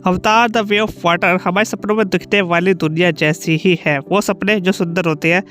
अवतार the way of water हमारे सपनों में दिखने वाली दुनिया जैसी ही है। वो सपने जो सुंदर होते हैं,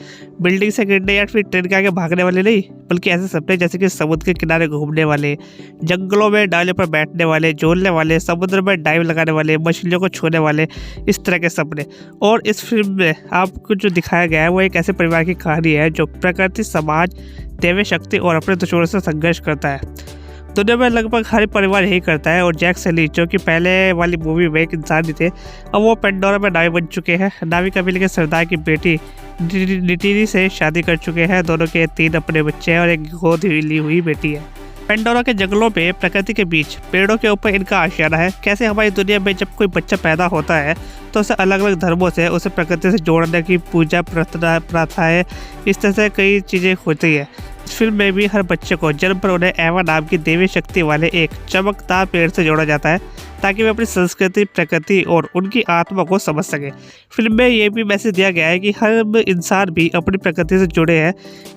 बिल्डिंग से गिरने या फिर ट्रेन के आगे भागने वाले नहीं, बल्कि ऐसे सपने जैसे कि समुद्र के किनारे घूमने वाले, जंगलों में डालियों पर बैठने वाले, झूलने वाले, समुद्र में डाइव लगाने वाले, मछलियों को छूने वाले, इस तरह के सपने। और इस फिल्म में आपको जो दिखाया गया है वो एक ऐसे परिवार की कहानी है जो प्रकृति, समाज, दैवीय शक्ति और अपने दुश्मनों से संघर्ष करता है। दुनिया में लगभग हर परिवार यही करता है। और जैक सली जो कि पहले वाली मूवी में एक इंसान ही थे, अब वो पेंडोरा में नावी बन चुके हैं। नावी कबीले के सरदार की बेटी निटिरी से शादी कर चुके हैं। दोनों के 3 अपने बच्चे हैं और एक गोद ली हुई बेटी है। पेंडोरा के जंगलों में प्रकृति के बीच पेड़ों के ऊपर इनका आशियाना है। कैसे हमारी दुनिया में जब कोई बच्चा पैदा होता है तो उसे अलग अलग धर्मों से उसे प्रकृति से जोड़ने की पूजा प्रथाएं, इस तरह से कई चीज़ें होती है। इस फिल्म में भी हर बच्चे को जन्म पर उन्हें एवा नाम की देवी शक्ति वाले एक चमकदार पेड़ से जोड़ा जाता है ताकि वे अपनी संस्कृति, प्रकृति और उनकी आत्मा को समझ सके। फिल्म में ये भी मैसेज दिया गया है कि हर इंसान भी अपनी प्रकृति से जुड़े हैं।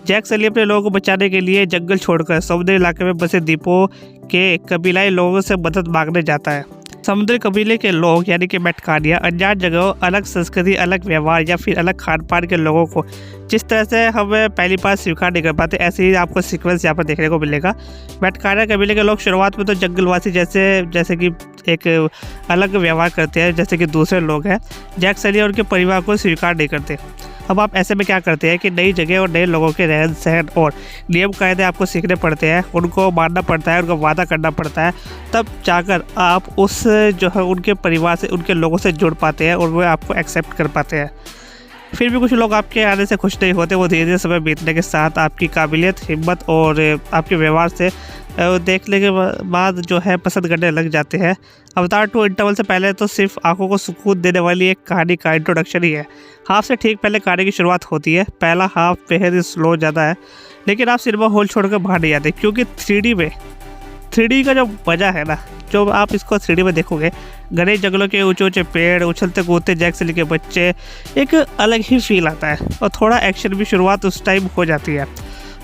जैक सली अपने लोगों को बचाने के लिए जंगल छोड़कर समुद्री इलाके में बसे द्वीपों के कबीलाई लोगों से मदद मांगने जाता है। समुद्री कबीले के लोग यानी कि मेटकानिया अनजान जगहों, अलग संस्कृति, अलग व्यवहार या फिर अलग खान पान के लोगों को जिस तरह से हम पहली बार स्वीकार नहीं कर पाते, ऐसे ही आपको सीक्वेंस यहाँ पर देखने को मिलेगा। मेटकानिया कबीले के लोग शुरुआत में तो जंगलवासी जैसे कि एक अलग व्यवहार करते हैं जैसे कि दूसरे लोग हैं। जैक सली और उनके परिवार को स्वीकार नहीं करते। अब आप ऐसे में क्या करते हैं कि नई जगह और नए लोगों के रहन सहन और नियम कायदे आपको सीखने पड़ते हैं, उनको मानना पड़ता है, उनका वादा करना पड़ता है, तब जाकर आप उस जो है उनके परिवार से, उनके लोगों से जुड़ पाते हैं और वो आपको एक्सेप्ट कर पाते हैं। फिर भी कुछ लोग आपके आने से खुश नहीं होते। वो धीरे धीरे समय बीतने के साथ आपकी काबिलियत, हिम्मत और आपके व्यवहार से देखने के बाद जो है पसंद करने लग जाते हैं। अवतार 2 इंटरवल से पहले तो सिर्फ आंखों को सुकून देने वाली एक कहानी का इंट्रोडक्शन ही है। हाफ से ठीक पहले कहानी की शुरुआत होती है। पहला हाफ बेहद ही स्लो ज़्यादा है, लेकिन आप सिनेमा हॉल छोड़कर बाहर नहीं आते क्योंकि 3D का जो मजा है ना, जो आप इसको 3D में देखोगे, घने जंगलों के ऊंचे ऊंचे पेड़, उछलते कूदते जैक सली के बच्चे, एक अलग ही फील आता है। और थोड़ा एक्शन भी शुरुआत उस टाइम हो जाती है।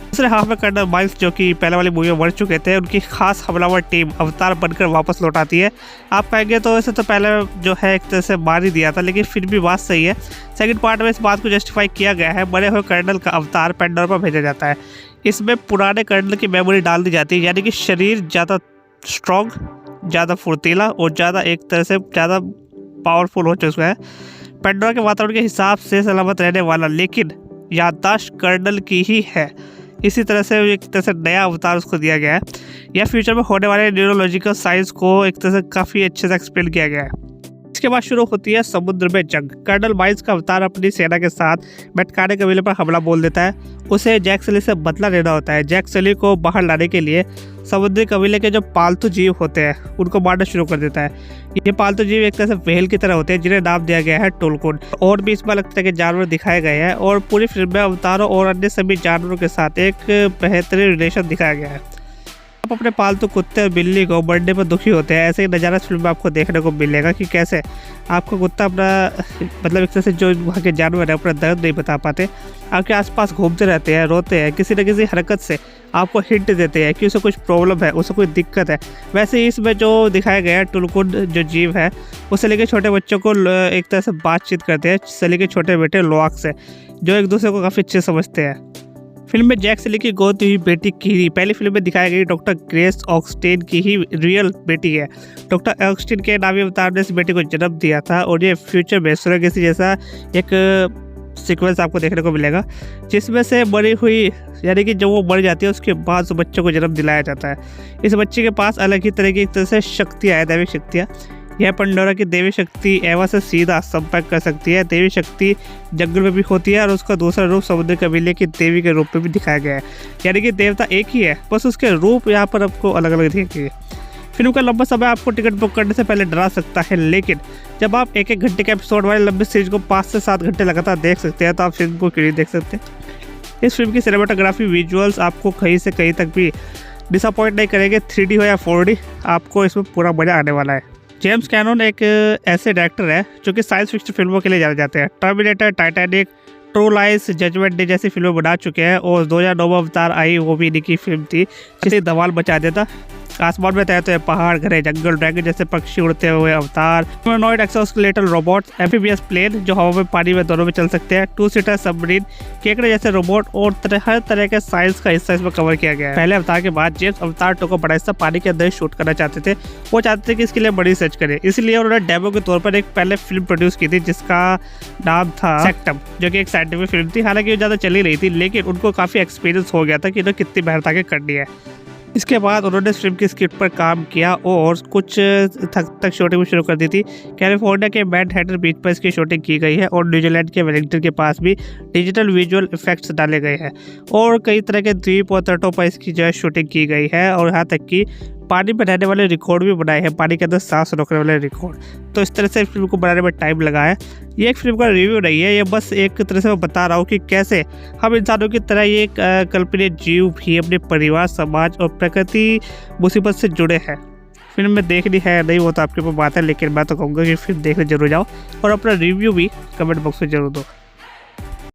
दूसरे हाफ में कर्नल माइल्स जो कि पहले वाली मूवी में मर चुके थे, उनकी खास हमलावर टीम अवतार बनकर वापस लौट आती है। आप कहेंगे तो ऐसे तो पहले जो है एक तरह से मार ही दिया था, लेकिन फिर भी बात सही है। सेकंड पार्ट में इस बात को जस्टिफाई किया गया है। मरे हुए कर्नल का अवतार पेंडोरा पर भेजा जाता है। इसमें पुराने कर्नल की मेमोरी डाल दी जाती है, यानी कि शरीर ज़्यादा स्ट्रॉन्ग, ज़्यादा फुर्तीला और ज़्यादा एक तरह से ज़्यादा पावरफुल हो चुका है। पेंडोरा के वातावरण के हिसाब से सलामत रहने वाला, लेकिन याददाश्त कर्नल की ही है। इसी तरह से एक तरह से नया अवतार उसको दिया गया है। यह फ्यूचर में होने वाले न्यूरोलॉजिकल साइंस को एक तरह से काफ़ी अच्छे से एक्सप्लेन किया गया है। इसके बाद शुरू होती है समुद्र में जंग। कर्नल माइल्स का अवतार अपनी सेना के साथ मेटकानिया कबीले पर हमला बोल देता है। उसे जैक सली से बदला लेना होता है। जैक सली को बाहर लाने के लिए समुद्री कबीले के जो पालतू जीव होते हैं उनको मारना शुरू कर देता है। ये पालतू जीव एक तरह से व्हेल की तरह होते हैं जिन्हें नाम दिया गया है टुलकुन। और भी इसमें अलग तरह के जानवर दिखाए गए हैं और पूरी फिल्म में अवतारों और अन्य सभी जानवरों के साथ एक बेहतरीन रिलेशन दिखाया गया है। आप अपने पालतू कुत्ते और बिल्ली को मरने पर दुखी होते हैं। ऐसे ही नज़ारा फिल्म में आपको देखने को मिलेगा कि कैसे आपका कुत्ता अपना मतलब एक तरह से जो वहाँ के जानवर है अपना दर्द नहीं बता पाते, आपके आसपास घूमते रहते हैं, रोते हैं, किसी न किसी हरकत से आपको हिंट देते हैं कि उसे कुछ प्रॉब्लम है, उसे कोई दिक्कत है। वैसे ही इसमें जो दिखाया गया है टुलकुन जो जीव है, उसे लेके छोटे बच्चों को एक तरह से बातचीत करते हैं सली के छोटे बेटे लोआक से, जो एक दूसरे को काफ़ी अच्छे समझते हैं। फिल्म में जैक सली की गोद हुई बेटी कीरी पहली फिल्म में दिखाई गई डॉक्टर ग्रेस ऑक्सटेन की ही रियल बेटी है। डॉक्टर ऑक्सटेन के नामी अवतार ने इस बेटी को जन्म दिया था और ये फ्यूचर में सुरोगेसी जैसा एक सीक्वेंस आपको देखने को मिलेगा, जिसमें से मरी हुई यानी कि जब वो मर जाती है उसके बाद उस बच्चे को जन्म दिलाया जाता है। इस बच्चे के पास अलग ही तरह की एक तरह से शक्तियाँ हैं, दैविक शक्तियाँ। यह पेंडोरा की देवी शक्ति एवा से सीधा संपर्क कर सकती है। देवी शक्ति जंगल में भी होती है और उसका दूसरा रूप समुद्री कबीले की देवी के रूप में भी दिखाया गया है, यानी कि देवता एक ही है, बस उसके रूप यहाँ पर आपको अलग अलग दिखेंगे। फिल्म का लंबा समय आपको टिकट बुक करने से पहले डरा सकता है, लेकिन जब आप 1-1 घंटे के एपिसोड वाले लंबी सीरीज को 5 से 7 घंटे लगातार देख सकते हैं तो आप फिल्म को क्यों नहीं देख सकते। इस फिल्म की सिनेमाटोग्राफी, विजुअल्स आपको कहीं से कहीं तक भी डिसअपॉइंट नहीं करेंगे। 3D हो या 4D, आपको इसमें पूरा मजा आने वाला है। जेम्स कैनन एक ऐसे डायरेक्टर है जो कि साइंस फिक्शन फिल्मों के लिए जाने जाते हैं। टर्मिनेटर, टाइटैनिक, ट्रू लाइस, जजमेंट डे जैसी फिल्में बना चुके हैं और 2009 में अवतार आई, वो भी इनकी फिल्म थी जिसे धमाल मचा देता। आसमान में तैरते हुए पहाड़, घने जंगल, ड्रैगन जैसे पक्षी, उड़ते हुए अवतार, ह्यूमनॉइड एक्सोस्केलेटल रोबोट, एम्फीबियस प्लेन जो हवा में पानी में दोनों में चल सकते हैं, 2 सीटर सबमरीन, केकड़े जैसे रोबोट और हर तरह के साइंस का हिस्सा इसमें कवर किया गया है। पहले अवतार के बाद जेम्स अवतार 2 को बड़ा हिस्सा पानी के अंदर शूट करना चाहते थे। वो चाहते थे कि इसके लिए बड़ी रिसर्च करें, इसलिए उन्होंने डेमो के तौर पर एक पहले फिल्म प्रोड्यूस की थी जिसका नाम था सेक्टम, जो कि एक साइंटिफिक फिल्म थी। हालांकि वो ज़्यादा चली रही थी, लेकिन उनको काफ़ी एक्सपीरियंस हो गया था कि इन्हें कितनी मेहनत आगे करनी है। इसके बाद उन्होंने फिल्म की स्क्रिप्ट पर काम किया और कुछ तक शूटिंग भी शुरू कर दी थी। कैलिफोर्निया के मैनहट्टन बीच पर इसकी शूटिंग की गई है और न्यूजीलैंड के वेलिंगटन के पास भी डिजिटल विजुअल इफेक्ट्स डाले गए हैं और कई तरह के द्वीप और तटों पर इसकी जो है शूटिंग की गई है और यहाँ तक कि पानी में रहने वाले रिकॉर्ड भी बनाए हैं, पानी के अंदर सांस रोकने वाले रिकॉर्ड। तो इस तरह से इस फिल्म को बनाने में टाइम लगा है। ये एक फिल्म का रिव्यू नहीं है, ये बस एक तरह से मैं बता रहा हूँ कि कैसे हम इंसानों की तरह ये कल्पनीय जीव भी अपने परिवार, समाज और प्रकृति मुसीबत से जुड़े हैं। फिल्म में देखनी है नहीं वो तो आपके ऊपर बात है, लेकिन मैं तो कहूँगा कि फिल्म देखने जरूर जाओ और अपना रिव्यू भी कमेंट बॉक्स में जरूर दो।